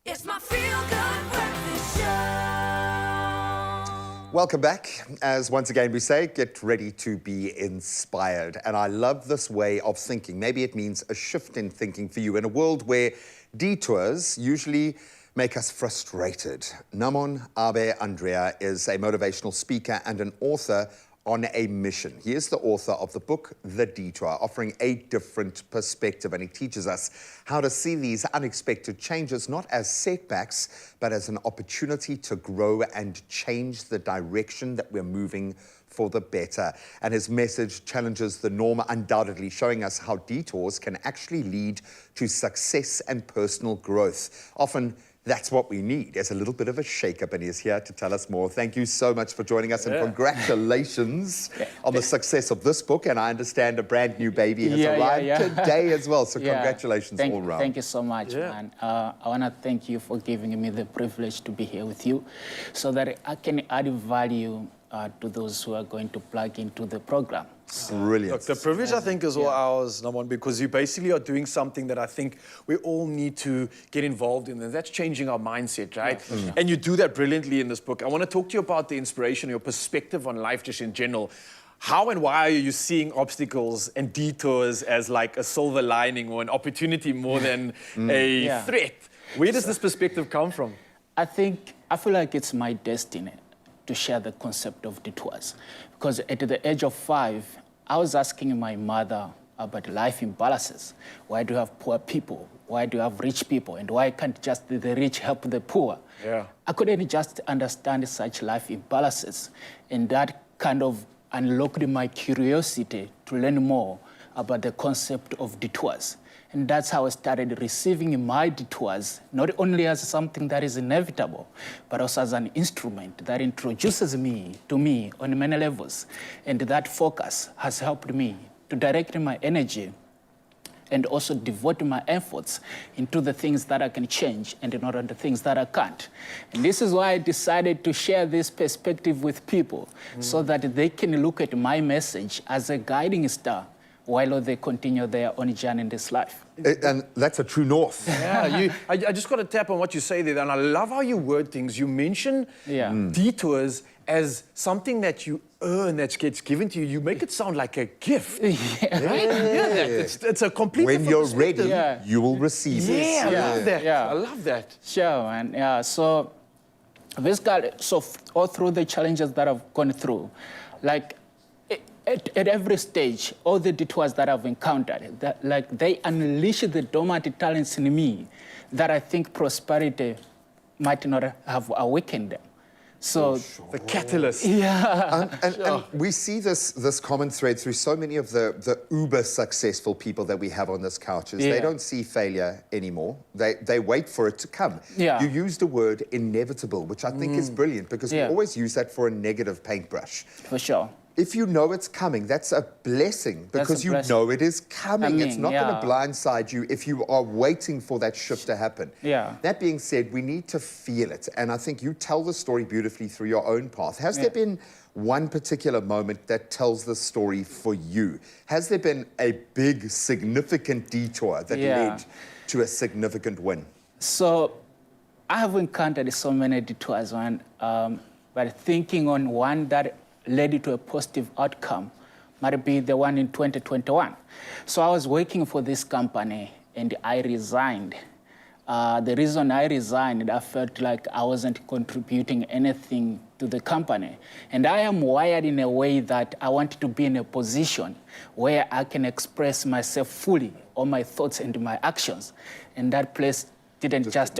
It's my feel-good breakfast show. Welcome back. As once again we say, get ready to be inspired. And I love this way of thinking. Maybe it means a shift in thinking for you in a world where detours usually make us frustrated. Namon Andrea is a motivational speaker and an author on a mission. He is the author of the book, The Detour, offering a different perspective, and he teaches us how to see these unexpected changes not as setbacks, but as an opportunity to grow and change the direction that we're moving for the better. And his message challenges the norm, undoubtedly showing us how detours can actually lead to success and personal growth. Often, that's what we need. There's a little bit of a shake-up, and he's here to tell us more. Thank you so much for joining us, and congratulations on the success of this book. And I understand a brand new baby has arrived today as well, so congratulations all around. Thank you so much, man. I want to thank you for giving me the privilege to be here with you so that I can add value to those who are going to plug into the program. Brilliant. Look, the privilege, I think, is all ours, Namon, because you basically are doing something that I think we all need to get involved in, and that's changing our mindset, right? And you do that brilliantly in this book. I want to talk to you about the inspiration, your perspective on life just in general. How and why are you seeing obstacles and detours as like a silver lining or an opportunity more than a threat? Where does this perspective come from? I feel like it's my destiny to share the concept of detours. Because at the age of 5, I was asking my mother about life imbalances. Why do you have poor people? Why do you have rich people? And why can't just the rich help the poor? I couldn't just understand such life imbalances. And that kind of unlocked my curiosity to learn more about the concept of detours. And that's how I started receiving my detours, not only as something that is inevitable, but also as an instrument that introduces me to me on many levels. And that focus has helped me to direct my energy and also devote my efforts into the things that I can change and not on the things that I can't. And this is why I decided to share this perspective with people so that they can look at my message as a guiding star while they continue their own journey in this life. And that's a true north. I just got to tap on what you say there, and I love how you word things. You mention detours as something that you earn, that gets given to you. You make it sound like a gift. It's a complete When you're perspective. ready, you will receive it. I love that. I love that. Sure, man. So basically, all through the challenges that I've gone through, like, at every stage, all the detours that I've encountered, they unleash the dormant talents in me that I think prosperity might not have awakened them. So the catalyst. And we see this common thread through so many of the uber successful people that we have on this couch is they don't see failure anymore. They wait for it to come. You used the word inevitable, which I think is brilliant because we always use that for a negative paintbrush. For sure. If you know it's coming, that's a blessing because you know it is coming. It's not going to blindside you if you are waiting for that shift to happen. That being said, we need to feel it. And I think you tell the story beautifully through your own path. Has there been one particular moment that tells the story for you? Has there been a big, significant detour that led to a significant win? So I have encountered so many detours, man. But thinking on one that led to a positive outcome might be the one in 2021. So I was working for this company and I resigned. The reason I resigned, I felt like I wasn't contributing anything to the company. And I am wired in a way that I want to be in a position where I can express myself fully, all my thoughts and my actions. And that place didn't just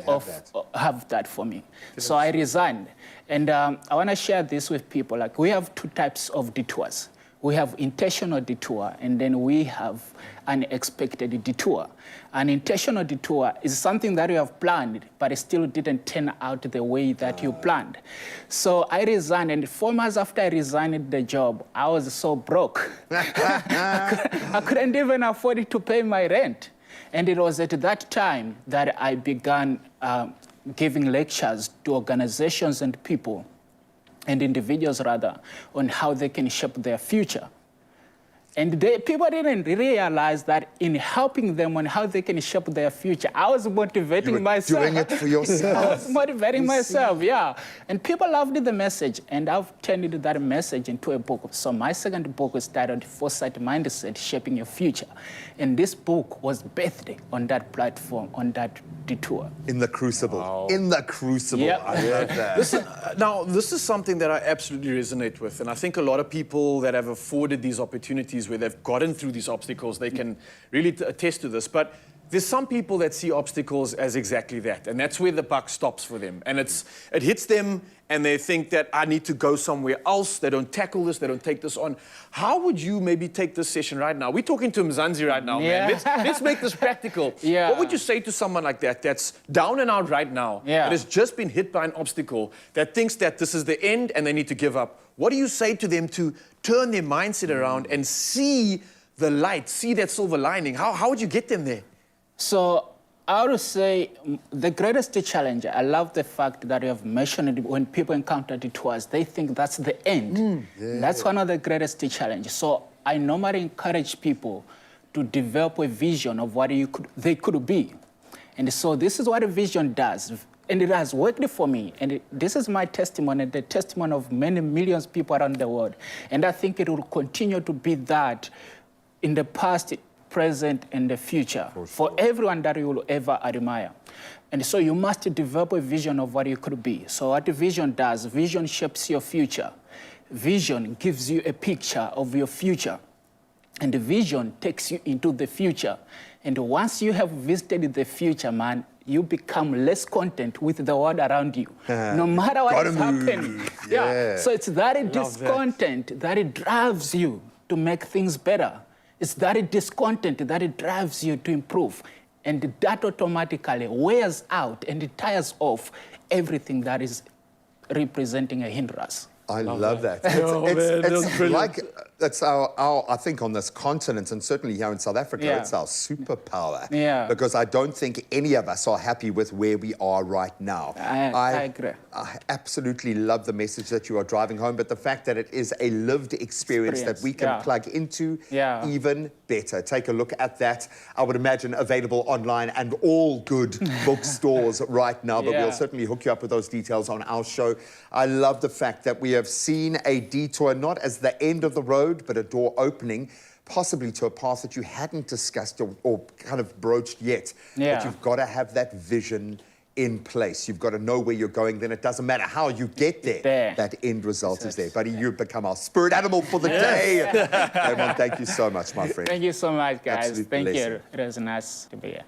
have that for me. So I resigned. And I want to share this with people. Like, we have two types of detours. We have intentional detour, and then we have unexpected detour. An intentional detour is something that you have planned, but it still didn't turn out the way that you planned. So I resigned, and 4 months after I resigned the job, I was so broke. I couldn't even afford to pay my rent. And it was at that time that I began giving lectures to organizations and people, and individuals rather, on how they can shape their future. And people didn't realize that in helping them on how they can shape their future, I was motivating myself. Doing it for yourself. I was motivating myself, yeah. And people loved the message, and I've turned that message into a book. So my second book was titled Foresight Mindset, Shaping Your Future. And this book was birthed on that platform, on that detour. In the crucible. Wow. In the crucible. Yep. I love that. Listen, now, this is something that I absolutely resonate with. And I think a lot of people that have afforded these opportunities where they've gotten through these obstacles, they can really attest to this. But there's some people that see obstacles as exactly that. And that's where the buck stops for them. And it hits them, and they think that I need to go somewhere else. They don't tackle this. They don't take this on. How would you maybe take this session right now? We're talking to Mzansi right now, man. Let's make this practical. Yeah. What would you say to someone like that that's down and out right now, that has just been hit by an obstacle, that thinks that this is the end and they need to give up? What do you say to them to turn their mindset around and see the light, see that silver lining? How would you get them there? So I would say the greatest challenge, I love the fact that you have mentioned it, when people encounter detours, they think that's the end. That's one of the greatest challenges. So I normally encourage people to develop a vision of what they could be. And so this is what a vision does. And it has worked for me. And this is my testimony, the testimony of many millions of people around the world. And I think it will continue to be that in the past, present, and the future for everyone that you will ever admire. And so you must develop a vision of what you could be. So what the vision does, vision shapes your future. Vision gives you a picture of your future. And the vision takes you into the future. And once you have visited the future, man, you become less content with the world around you, no matter what is happening. Yeah. So it's that discontent that it drives you to make things better. It's that discontent that it drives you to improve. And that automatically wears out and it tires off everything that is representing a hindrance. I love that. It's like, that's our, I think on this continent, and certainly here in South Africa, it's our superpower. Yeah. Because I don't think any of us are happy with where we are right now. I agree. I absolutely love the message that you are driving home, but the fact that it is a lived experience that we can plug into, even better. Take a look at that. I would imagine available online and all good bookstores right now, but we'll certainly hook you up with those details on our show. I love the fact that we have seen a detour not as the end of the road, but a door opening, possibly to a path that you hadn't discussed or kind of broached yet. But you've got to have that vision in place. You've got to know where you're going. Then it doesn't matter how you get there. That end result is there. Buddy, you've become our spirit animal for the day. Namon, thank you so much, my friend. Thank you so much, guys. Absolute Thank blessing. you. It was nice to be here.